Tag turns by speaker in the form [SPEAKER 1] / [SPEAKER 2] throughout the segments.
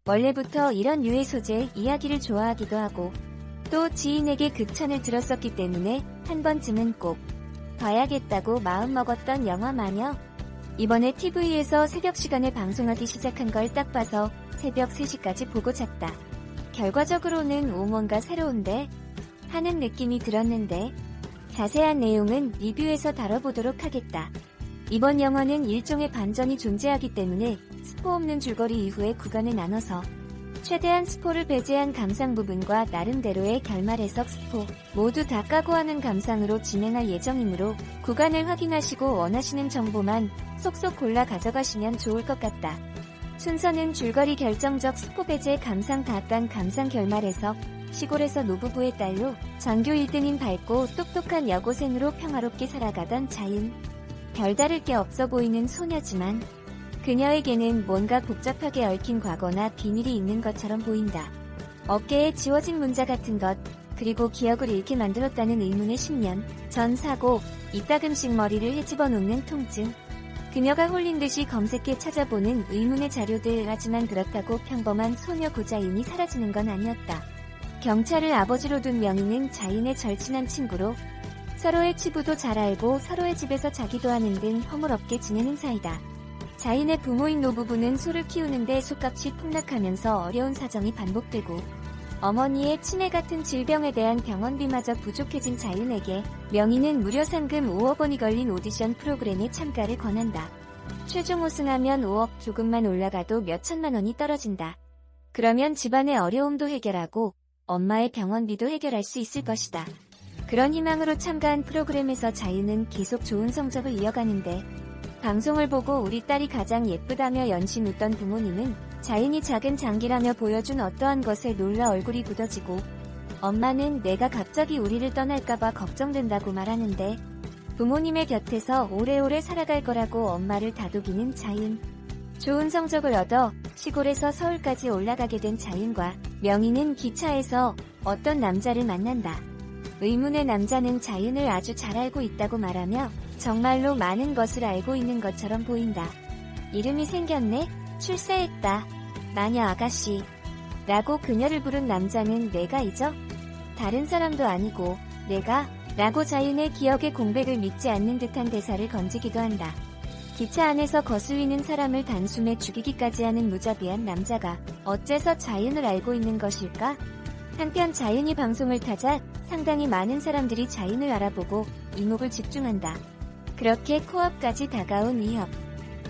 [SPEAKER 1] 원래부터 이런 유해 소재 이야기를 좋아하기도 하고 또 지인에게 극찬을 들었었기 때문에 한 번쯤은 꼭 봐야겠다고 마음먹었던 영화 마녀. 이번에 TV에서 새벽 시간에 방송하기 시작한 걸 딱 봐서 새벽 3시까지 보고 잤다. 결과적으로는 뭔가 새로운데 하는 느낌이 들었는데 자세한 내용은 리뷰에서 다뤄보도록 하겠다. 이번 영화는 일종의 반전이 존재하기 때문에 스포 없는 줄거리 이후에 구간을 나눠서 최대한 스포를 배제한 감상 부분과 나름대로의 결말 해석 스포 모두 다 까고하는 감상으로 진행할 예정이므로 구간을 확인하시고 원하시는 정보만 쏙쏙 골라 가져가시면 좋을 것 같다. 순서는 줄거리 결정적 스포 배제 감상 다깐 감상 결말 해석 시골에서 노부부의 딸로 전교 1등인 밝고 똑똑한 여고생으로 평화롭게 살아가던 자윤. 별다를 게 없어 보이는 소녀지만 그녀에게는 뭔가 복잡하게 얽힌 과거나 비밀이 있는 것처럼 보인다. 어깨에 지워진 문자 같은 것, 그리고 기억을 잃게 만들었다는 의문의 10년 전 사고, 이따금씩 머리를 헤집어 놓는 통증. 그녀가 홀린 듯이 검색해 찾아보는 의문의 자료들. 하지만 그렇다고 평범한 소녀 고자윤이 사라지는 건 아니었다. 경찰을 아버지로 둔 명희는 자윤의 절친한 친구로 서로의 치부도 잘 알고 서로의 집에서 자기도 하는 등 허물없게 지내는 사이다. 자윤의 부모인 노부부는 소를 키우는데 소값이 폭락하면서 어려운 사정이 반복되고 어머니의 치매 같은 질병에 대한 병원비마저 부족해진 자윤에게 명희는 무려 상금 5억 원이 걸린 오디션 프로그램에 참가를 권한다. 최종 우승하면 5억, 조금만 올라가도 몇천만 원이 떨어진다. 그러면 집안의 어려움도 해결하고 엄마의 병원비도 해결할 수 있을 것이다. 그런 희망으로 참가한 프로그램에서 자윤은 계속 좋은 성적을 이어가는데 방송을 보고 우리 딸이 가장 예쁘다며 연신 웃던 부모님은 자윤이 작은 장기라며 보여준 어떠한 것에 놀라 얼굴이 굳어지고 엄마는 내가 갑자기 우리를 떠날까봐 걱정된다고 말하는데 부모님의 곁에서 오래오래 살아갈 거라고 엄마를 다독이는 자윤. 좋은 성적을 얻어 시골에서 서울까지 올라가게 된 자윤과 명희는 기차에서 어떤 남자를 만난다. 의문의 남자는 자윤을 아주 잘 알고 있다고 말하며 정말로 많은 것을 알고 있는 것처럼 보인다. 이름이 생겼네? 출세했다. 마녀 아가씨. 라고 그녀를 부른 남자는 내가 잊어? 다른 사람도 아니고 내가? 라고 자윤의 기억의 공백을 믿지 않는 듯한 대사를 건지기도 한다. 기차 안에서 거슬리는 사람을 단숨에 죽이기까지 하는 무자비한 남자가 어째서 자윤을 알고 있는 것일까? 한편 자윤이 방송을 타자 상당히 많은 사람들이 자윤을 알아보고 이목을 집중한다. 그렇게 코앞까지 다가온 이협.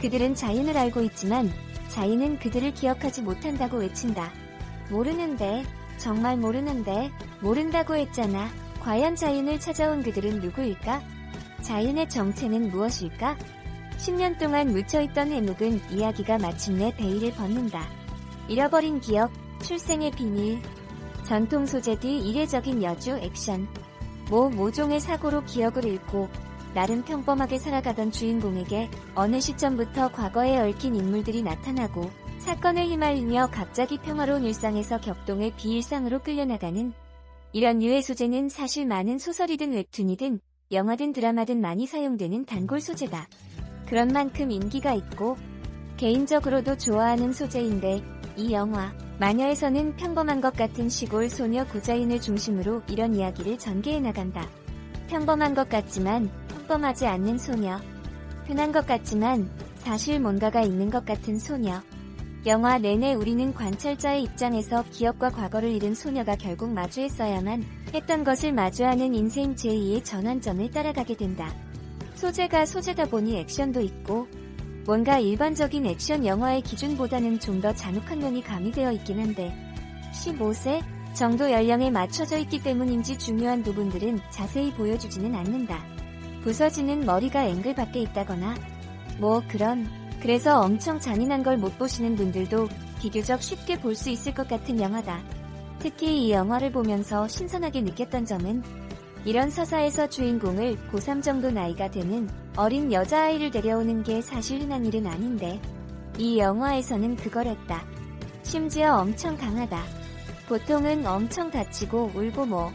[SPEAKER 1] 그들은 자윤을 알고 있지만 자윤은 그들을 기억하지 못한다고 외친다. 모르는데, 정말 모르는데, 모른다고 했잖아. 과연 자윤을 찾아온 그들은 누구일까? 자윤의 정체는 무엇일까? 10년 동안 묻혀있던 해묵은 이야기가 마침내 베일을 벗는다. 잃어버린 기억, 출생의 비밀, 전통 소재 뒤 이례적인 여주 액션. 모종의 사고로 기억을 잃고 나름 평범하게 살아가던 주인공에게 어느 시점부터 과거에 얽힌 인물들이 나타나고 사건을 휘말리며 갑자기 평화로운 일상에서 격동의 비일상으로 끌려나가는 이런 유해 소재는 사실 많은 소설이든 웹툰이든 영화든 드라마든 많이 사용되는 단골 소재다. 그런 만큼 인기가 있고 개인적으로도 좋아하는 소재인데 이 영화 마녀에서는 평범한 것 같은 시골 소녀 고자윤을 중심으로 이런 이야기를 전개해 나간다. 평범한 것 같지만 평범하지 않는 소녀. 흔한 것 같지만 사실 뭔가가 있는 것 같은 소녀. 영화 내내 우리는 관찰자의 입장에서 기억과 과거를 잃은 소녀가 결국 마주했어야만 했던 것을 마주하는 인생 제2의 전환점을 따라가게 된다. 소재가 소재다 보니 액션도 있고 뭔가 일반적인 액션 영화의 기준보다는 좀 더 잔혹한 면이 가미되어 있긴 한데 15세 정도 연령에 맞춰져 있기 때문인지 중요한 부분들은 자세히 보여주지는 않는다. 부서지는 머리가 앵글 밖에 있다거나 그래서 엄청 잔인한 걸 못 보시는 분들도 비교적 쉽게 볼 수 있을 것 같은 영화다. 특히 이 영화를 보면서 신선하게 느꼈던 점은 이런 서사에서 주인공을 고3 정도 나이가 되는 어린 여자아이를 데려오는 게 사실 흔한 일은 아닌데 이 영화에서는 그걸 했다. 심지어 엄청 강하다. 보통은 엄청 다치고 울고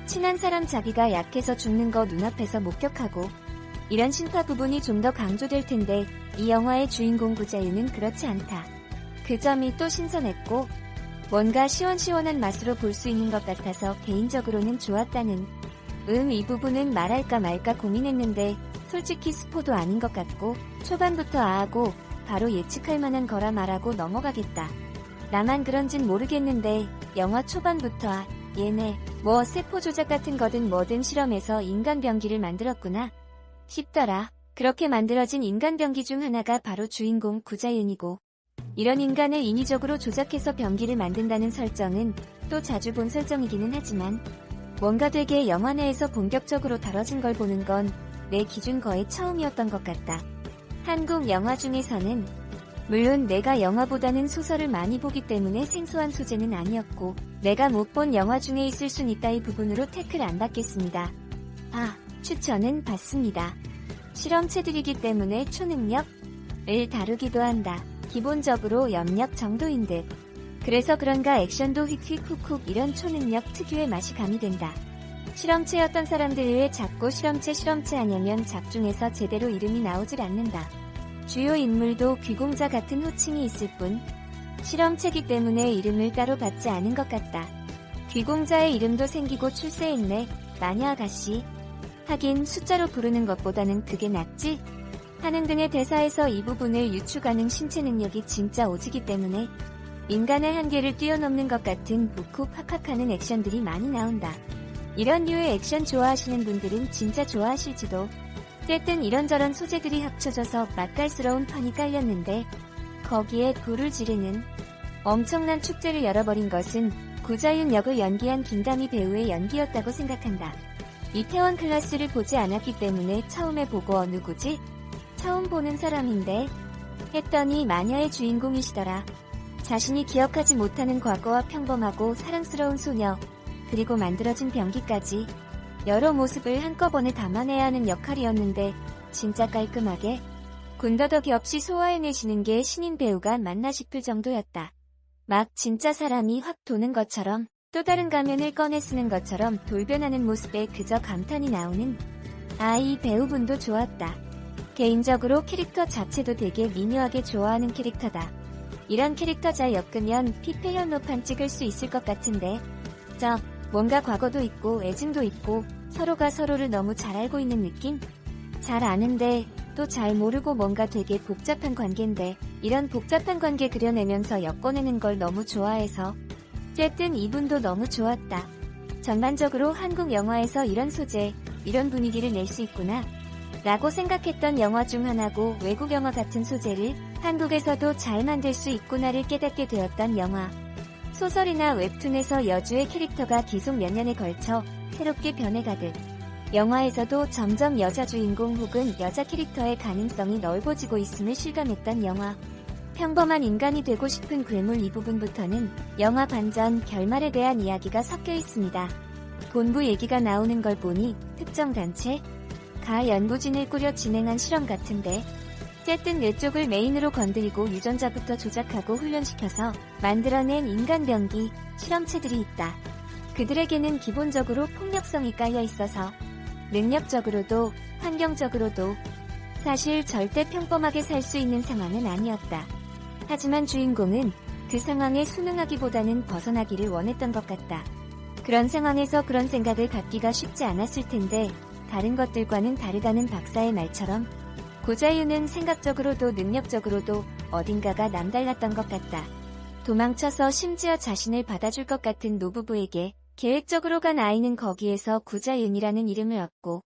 [SPEAKER 1] 친한 사람 자기가 약해서 죽는 거 눈앞에서 목격하고 이런 신파 부분이 좀 더 강조될 텐데 이 영화의 주인공 고자윤은 그렇지 않다. 그 점이 또 신선했고 뭔가 시원시원한 맛으로 볼 수 있는 것 같아서 개인적으로는 좋았다는. 이 부분은 말할까 말까 고민했는데 솔직히 스포도 아닌 것 같고 초반부터 아하고 바로 예측할 만한 거라 말하고 넘어가겠다. 나만 그런진 모르겠는데 영화 초반부터 얘네 뭐 세포 조작 같은 거든 뭐든 실험해서 인간 병기를 만들었구나 싶더라. 그렇게 만들어진 인간 병기 중 하나가 바로 주인공 구자윤이고 이런 인간을 인위적으로 조작해서 병기를 만든다는 설정은 또 자주 본 설정이기는 하지만 뭔가 되게 영화 내에서 본격적으로 다뤄진 걸 보는 건 내 기준 거의 처음이었던 것 같다. 한국 영화 중에서는 물론 내가 영화보다는 소설을 많이 보기 때문에 생소한 소재는 아니었고 내가 못 본 영화 중에 있을 순 있다 이 부분으로 태클 안 받겠습니다. 추천은 받습니다. 실험체들이기 때문에 초능력을 다루기도 한다. 기본적으로 염력 정도인 듯. 그래서 그런가 액션도 휙휙 훅훅 이런 초능력 특유의 맛이 가미된다. 실험체였던 사람들 왜 자꾸 실험체 하냐면 작중에서 제대로 이름이 나오질 않는다. 주요 인물도 귀공자 같은 호칭이 있을 뿐 실험체기 때문에 이름을 따로 받지 않은 것 같다. 귀공자의 이름도 생기고 출세했네. 마녀 아가씨. 하긴 숫자로 부르는 것보다는 그게 낫지? 하는 등의 대사에서 이 부분을 유추가능 신체 능력이 진짜 오지기 때문에 인간의 한계를 뛰어넘는 것 같은 훅훅 팍팍하는 액션들이 많이 나온다. 이런 류의 액션 좋아하시는 분들은 진짜 좋아하실지도. 어쨌든 이런저런 소재들이 합쳐져서 맛깔스러운 판이 깔렸는데 거기에 불을 지르는 엄청난 축제를 열어버린 것은 구자윤 역을 연기한 김다미 배우의 연기였다고 생각한다. 이태원 클라스를 보지 않았기 때문에 처음에 보고 누구지? 처음 보는 사람인데 했더니 마녀의 주인공이시더라. 자신이 기억하지 못하는 과거와 평범하고 사랑스러운 소녀 그리고 만들어진 병기까지 여러 모습을 한꺼번에 담아내야 하는 역할이었는데 진짜 깔끔하게 군더더기 없이 소화해내시는 게 신인 배우가 맞나 싶을 정도였다. 막 진짜 사람이 확 도는 것처럼 또 다른 가면을 꺼내 쓰는 것처럼 돌변하는 모습에 그저 감탄이 나오는 이 배우분도 좋았다. 개인적으로 캐릭터 자체도 되게 미묘하게 좋아하는 캐릭터다. 이런 캐릭터 잘 엮으면 피페현노판 찍을 수 있을 것 같은데 뭔가 과거도 있고 애증도 있고 서로가 서로를 너무 잘 알고 있는 느낌? 잘 아는데 또 잘 모르고 뭔가 되게 복잡한 관계인데 이런 복잡한 관계 그려내면서 엮어내는 걸 너무 좋아해서 어쨌든 이분도 너무 좋았다. 전반적으로 한국 영화에서 이런 소재, 이런 분위기를 낼 수 있구나 라고 생각했던 영화 중 하나고 외국 영화 같은 소재를 한국에서도 잘 만들 수 있구나를 깨닫게 되었던 영화. 소설이나 웹툰에서 여주의 캐릭터가 계속 몇 년에 걸쳐 새롭게 변해가듯 영화에서도 점점 여자 주인공 혹은 여자 캐릭터의 가능성이 넓어지고 있음을 실감했던 영화. 평범한 인간이 되고 싶은 괴물 이 부분부터는 영화 반전 결말에 대한 이야기가 섞여 있습니다. 본부 얘기가 나오는 걸 보니 특정 단체, 가 연구진을 꾸려 진행한 실험 같은데 어쨌든 이쪽을 메인으로 건드리고 유전자부터 조작하고 훈련시켜서 만들어낸 인간 병기, 실험체들이 있다. 그들에게는 기본적으로 폭력성이 깔려 있어서 능력적으로도 환경적으로도 사실 절대 평범하게 살 수 있는 상황은 아니었다. 하지만 주인공은 그 상황에 순응하기보다는 벗어나기를 원했던 것 같다. 그런 상황에서 그런 생각을 갖기가 쉽지 않았을 텐데 다른 것들과는 다르다는 박사의 말처럼 구자윤은 생각적으로도 능력적으로도 어딘가가 남달랐던 것 같다. 도망쳐서 심지어 자신을 받아줄 것 같은 노부부에게 계획적으로 간 아이는 거기에서 구자윤이라는 이름을 얻고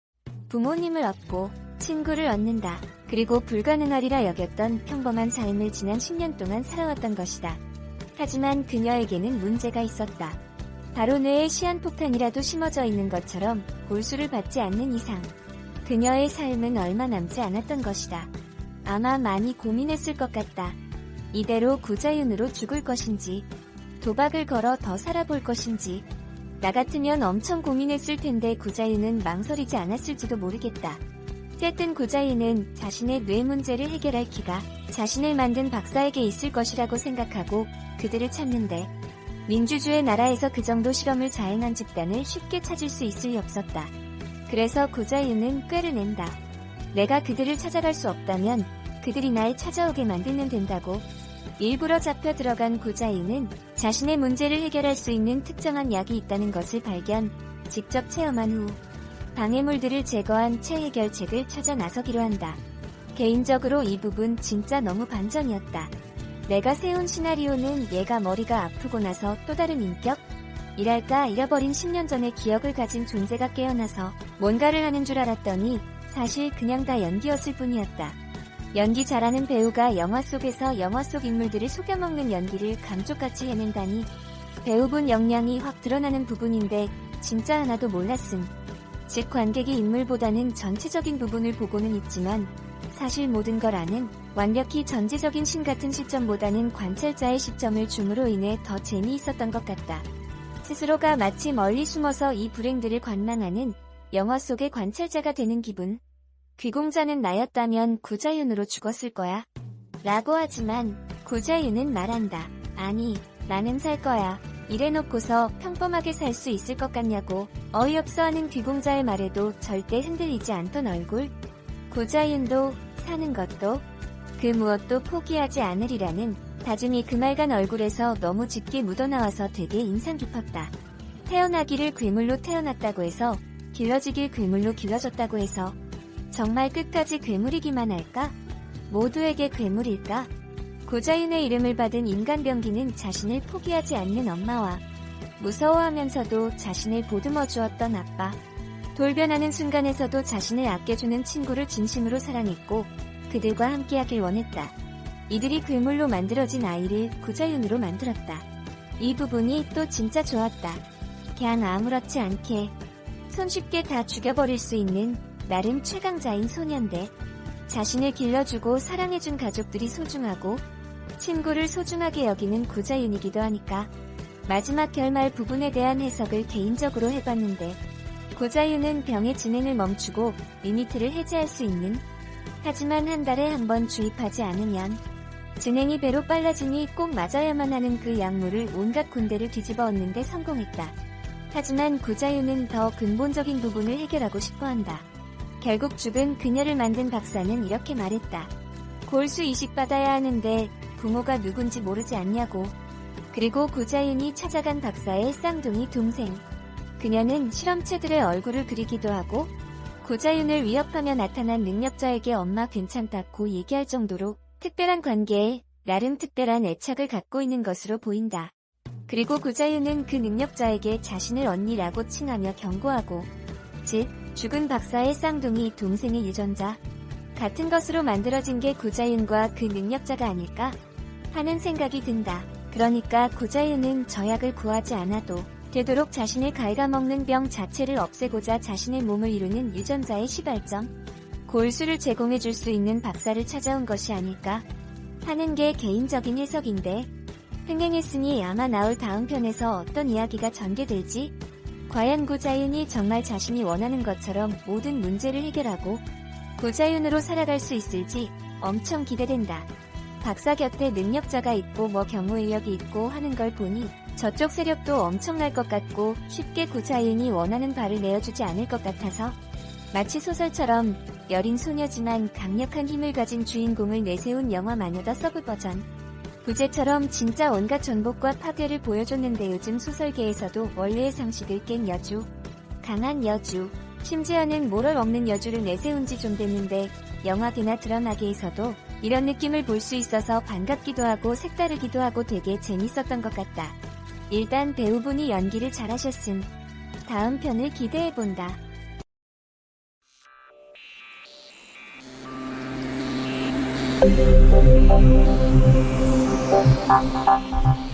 [SPEAKER 1] 부모님을 얻고 친구를 얻는다. 그리고 불가능하리라 여겼던 평범한 삶을 지난 10년 동안 살아왔던 것이다. 하지만 그녀에게는 문제가 있었다. 바로 뇌에 시한폭탄이라도 심어져 있는 것처럼 골수를 받지 않는 이상 그녀의 삶은 얼마 남지 않았던 것이다. 아마 많이 고민했을 것 같다. 이대로 구자윤으로 죽을 것인지 도박을 걸어 더 살아볼 것인지 나 같으면 엄청 고민했을 텐데 구자윤은 망설이지 않았을지도 모르겠다. 어쨌든 구자윤은 자신의 뇌 문제를 해결할 키가 자신을 만든 박사에게 있을 것이라고 생각하고 그들을 찾는데 민주주의 나라에서 그 정도 실험을 자행한 집단을 쉽게 찾을 수 있을 리 없었다. 그래서 구자윤은 꾀를 낸다. 내가 그들을 찾아갈 수 없다면 그들이 날 찾아오게 만들면 된다고. 일부러 잡혀 들어간 고자유는 자신의 문제를 해결할 수 있는 특정한 약이 있다는 것을 발견, 직접 체험한 후 방해물들을 제거한 체해결책을 찾아 나서기로 한다. 개인적으로 이 부분 진짜 너무 반전이었다. 내가 세운 시나리오는 얘가 머리가 아프고 나서 또 다른 인격? 이랄까 잃어버린 10년 전의 기억을 가진 존재가 깨어나서 뭔가를 하는 줄 알았더니 사실 그냥 다 연기였을 뿐이었다. 연기 잘하는 배우가 영화 속에서 영화 속 인물들을 속여먹는 연기를 감쪽같이 해낸다니 배우분 역량이 확 드러나는 부분인데 진짜 하나도 몰랐음. 즉 관객이 인물보다는 전체적인 부분을 보고는 있지만 사실 모든 걸 아는 완벽히 전체적인 신 같은 시점보다는 관찰자의 시점을 줌으로 인해 더 재미있었던 것 같다. 스스로가 마치 멀리 숨어서 이 불행들을 관망하는 영화 속의 관찰자가 되는 기분. 귀공자는 나였다면 고자윤으로 죽었을 거야. 라고 하지만 고자윤은 말한다. 아니, 나는 살 거야. 이래놓고서 평범하게 살 수 있을 것 같냐고 어이없어 하는 귀공자의 말에도 절대 흔들리지 않던 얼굴. 고자윤도 사는 것도 그 무엇도 포기하지 않으리라는 다짐이 그말간 얼굴에서 너무 짙게 묻어나와서 되게 인상 깊었다. 태어나기를 괴물로 태어났다고 해서 길러지길 괴물로 길러졌다고 해서 정말 끝까지 괴물이기만 할까? 모두에게 괴물일까? 고자윤의 이름을 받은 인간병기는 자신을 포기하지 않는 엄마와 무서워하면서도 자신을 보듬어 주었던 아빠, 돌변하는 순간에서도 자신을 아껴주는 친구를 진심으로 사랑했고 그들과 함께하길 원했다. 이들이 괴물로 만들어진 아이를 고자윤으로 만들었다. 이 부분이 또 진짜 좋았다. 그냥 아무렇지 않게 손쉽게 다 죽여버릴 수 있는 나름 최강자인 소년대. 자신을 길러주고 사랑해준 가족들이 소중하고 친구를 소중하게 여기는 고자윤이기도 하니까. 마지막 결말 부분에 대한 해석을 개인적으로 해봤는데 고자윤은 병의 진행을 멈추고 리미트를 해제할 수 있는, 하지만 한 달에 한 번 주입하지 않으면 진행이 배로 빨라지니 꼭 맞아야만 하는 그 약물을 온갖 군데를 뒤집어 엎는데 성공했다. 하지만 고자윤은 더 근본적인 부분을 해결하고 싶어한다. 결국 죽은 그녀를 만든 박사는 이렇게 말했다. 골수 이식받아야 하는데 부모가 누군지 모르지 않냐고. 그리고 고자윤이 찾아간 박사의 쌍둥이 동생. 그녀는 실험체들의 얼굴을 그리기도 하고 고자윤을 위협하며 나타난 능력자에게 엄마 괜찮다고 얘기할 정도로 특별한 관계에 나름 특별한 애착을 갖고 있는 것으로 보인다. 그리고 고자윤은 그 능력자에게 자신을 언니라고 칭하며 경고하고, 즉 죽은 박사의 쌍둥이 동생의 유전자 같은 것으로 만들어진 게 고자윤과 그 능력자가 아닐까 하는 생각이 든다. 그러니까 고자윤은 저 약을 구하지 않아도 되도록 자신을 갉아먹는 병 자체를 없애고자 자신의 몸을 이루는 유전자의 시발점, 골수를 제공해줄 수 있는 박사를 찾아온 것이 아닐까 하는 게 개인적인 해석인데, 흥행했으니 아마 나올 다음 편에서 어떤 이야기가 전개될지, 과연 고자윤이 정말 자신이 원하는 것처럼 모든 문제를 해결하고 고자윤으로 살아갈 수 있을지 엄청 기대된다. 박사 곁에 능력자가 있고 뭐 경호 인력이 있고 하는 걸 보니 저쪽 세력도 엄청날 것 같고 쉽게 고자윤이 원하는 바를 내어주지 않을 것 같아서 마치 소설처럼 여린 소녀지만 강력한 힘을 가진 주인공을 내세운 영화 마녀더 서브 버전. 부제처럼 진짜 온갖 전복과 파괴를 보여줬는데 요즘 소설계에서도 원래의 상식을 깬 여주, 강한 여주, 심지어는 모럴 없는 여주를 내세운 지 좀 됐는데 영화계나 드라마계에서도 이런 느낌을 볼 수 있어서 반갑기도 하고 색다르기도 하고 되게 재밌었던 것 같다. 일단 배우분이 연기를 잘하셨음. 다음 편을 기대해본다.
[SPEAKER 2] Thank you.